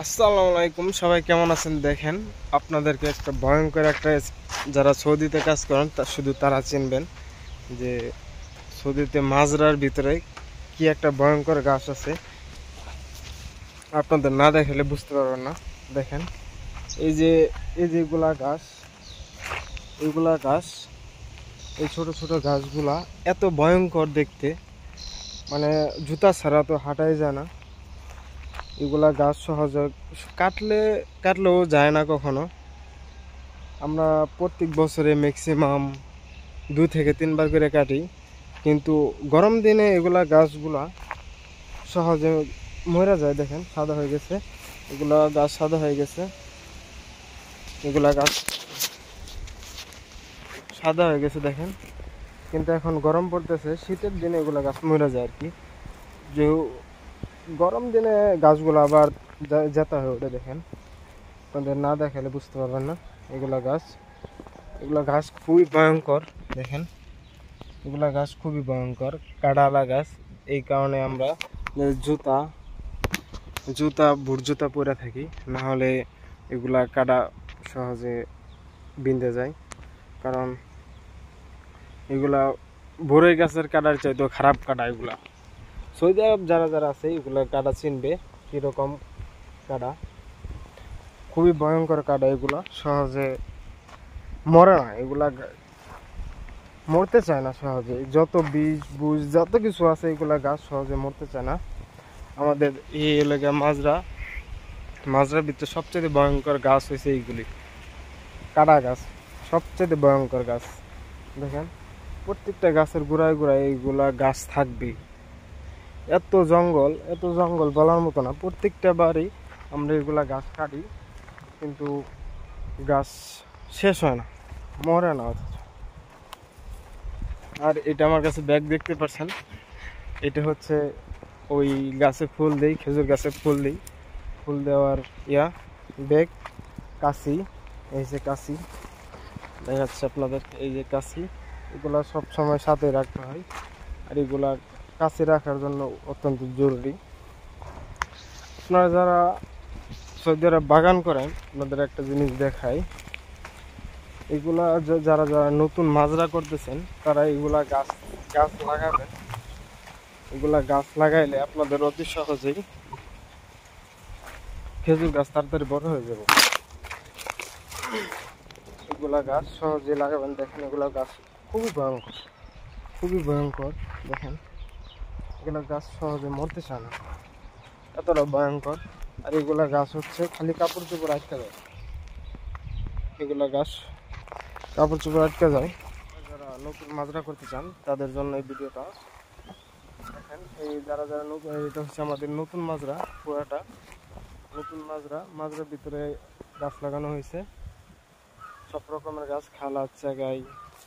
আসসালামু আলাইকুম, সবাই কেমন আছেন? দেখেন, আপনাদেরকে একটা ভয়ঙ্কর একটা যারা সৌদিতে কাজ করেন তা শুধু তারা চিনবেন যে সৌদিতে মাজরার ভিতরে কি একটা ভয়ঙ্কর গাছ আছে। আপনাদের না দেখালে বুঝতে পারবেন না। দেখেন, এই যে এই যেগুলা গাছ, এইগুলা গাছ, এই ছোট ছোট গাছগুলা এত ভয়ঙ্কর দেখতে, মানে জুতা ছাড়া তো হাঁটাই যায় না। এগুলা গাছ সহজে কাটলেও যায় না কখনো। আমরা প্রত্যেক বছরে ম্যাক্সিমাম 2 থেকে 3 বার করে কাটি, কিন্তু গরম দিনে এগুলা গাছগুলা সহজে মরে যায়। দেখেন, সাদা হয়ে গেছে, এগুলা গাছ সাদা হয়ে গেছে, এগুলা গাছ সাদা হয়ে গেছে দেখেন। কিন্তু এখন গরম পড়তেছে, শীতের দিনে এগুলা গাছ মরে যায় আর কি। যে গরম দিনে গাছগুলো আবার যেতে হয় ওটা। দেখেন, আপনাদের না দেখালে বুঝতে পারবেন না। এগুলা গাছ খুবই ভয়ঙ্কর। দেখেন, এগুলা গাছ খুবই ভয়ঙ্কর, কাঁটাওয়ালা গাছ। এই কারণে আমরা জুতা জুতা বুট জুতা পরে থাকি, না হলে এগুলা কাটা সহজে বিঁধে যায়। কারণ এগুলা বড়ই গাছের কাটার চাইতেও খারাপ কাটা এগুলা। সৌদি আরব যারা যারা আছে এগুলা কাটা চিনবে কিরকম কাটা। খুবই ভয়ঙ্কর কাটা এগুলা, সহজে মরে না। এগুলা মরতে চায় না সহজে, যত বীজ বুজ যত কিছু আছে এগুলা গাছ সহজে মরতে চায় না। আমাদের এই এলাকা মাজরার ভিতরে সবচেয়ে ভয়ঙ্কর গাছ হয়েছে এইগুলি, কাটা গাছ সবচেয়ে ভয়ঙ্কর গাছ। দেখেন, প্রত্যেকটা গাছের গোড়ায় গোড়ায় এইগুলা গাছ থাকবেই। এত জঙ্গল বলার মতো না। প্রত্যেকটা বাড়ি আমরা এগুলা গাছ কাটি, কিন্তু গাছ শেষ হয় না, মরে না। আর এটা আমার কাছে ব্যাগ দেখতে পাচ্ছেন, এটা হচ্ছে ওই গাছে ফুল দেই, খেজুর গাছে ফুল দেওয়ার ব্যাগ। কাশি, এই যে কাশি দেখাচ্ছে আপনাদের, এই যে কাশি। এগুলা সব সময় সাথে রাখতে হয়, আর এগুলা কাছে রাখার জন্য অত্যন্ত জরুরি। আপনারা যারা সৌদি আরব বাগান করেন, আপনাদের একটা জিনিস দেখাই। এগুলা যারা যারা নতুন মাজরা করতেছেন তারা এগুলা গাছ গাছ লাগাবেন। এগুলা গাছ লাগাইলে আপনাদের অতি সহজেই খেজুর গাছ তাড়াতাড়ি বড় হয়ে যাবে। এগুলা গাছ সহজে লাগাবেন। দেখেন, এগুলা গাছ খুবই ভয়ঙ্কর। দেখেন, এগুলা গাছ সহজে মরতে চায় না, এতটা ভয়ঙ্কর। আর এগুলা গাছ হচ্ছে খালি কাপড় চোপড় আটকে যায়। এগুলা গাছ কাপড় চোপড় আটকে যায়। যারা নতুন মাজরা করতে চান তাদের জন্য এই ভিডিওটা। দেখেন, এই যারা যারা নতুন, এটা হচ্ছে আমাদের নতুন মাজরা, পুরাটা নতুন মাজরার ভিতরে গাছ লাগানো হয়েছে। সব রকমের গাছ, খালা, চাগাই,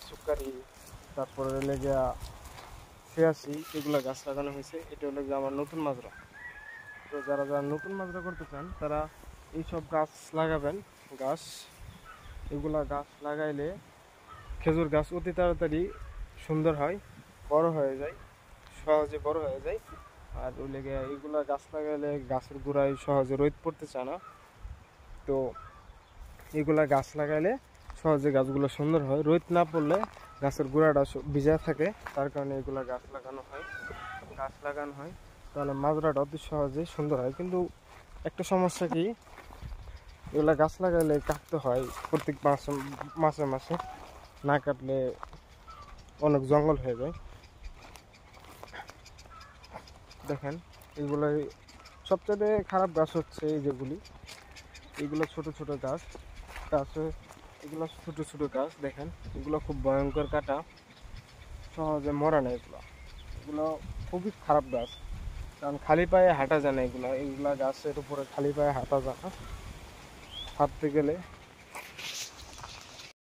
সুকারি, তারপরে লেগে ছিয়াশি, এগুলা গাছ লাগানো হয়েছে। এটা হলো যে আমার নতুন মাজরা। তো যারা যারা নতুন মাজরা করতে চান তারা এইসব গাছ লাগাবেন। এগুলা গাছ লাগাইলে খেজুর গাছ অতি তাড়াতাড়ি সুন্দর হয়, বড় হয়ে যায়, সহজে বড় হয়ে যায়। আর ওই লেগে এগুলা গাছ লাগাইলে গাছের গোড়ায় সহজে রোদ পড়তে চায় না। তো এগুলা গাছ লাগাইলে সহজে গাছগুলো সুন্দর হয়। রোদ না পড়লে গাছের গোড়াটা ভিজা থাকে, তার কারণে এগুলা গাছ লাগানো হয়। তাহলে মাজরাটা অতি সহজে সুন্দর হয়। কিন্তু একটা সমস্যা কি, এগুলা গাছ লাগাইলে কাটতে হয় প্রত্যেক মাসে। না কাটলে অনেক জঙ্গল হয়ে যায়। দেখেন, এগুলো সবচেয়ে খারাপ গাছ হচ্ছে এই যেগুলি, এগুলো ছোট ছোট গাছ। এগুলো ছোট ছোট গাছ। দেখেন, এগুলো খুব ভয়ঙ্কর কাটা, সহজে মরা না। এগুলো খুবই খারাপ গাছ, কারণ খালি পায়ে হাঁটা যায় না। এগুলা গাছের উপরে খালি পায়ে হাঁটা যায় না, হাঁটতে গেলে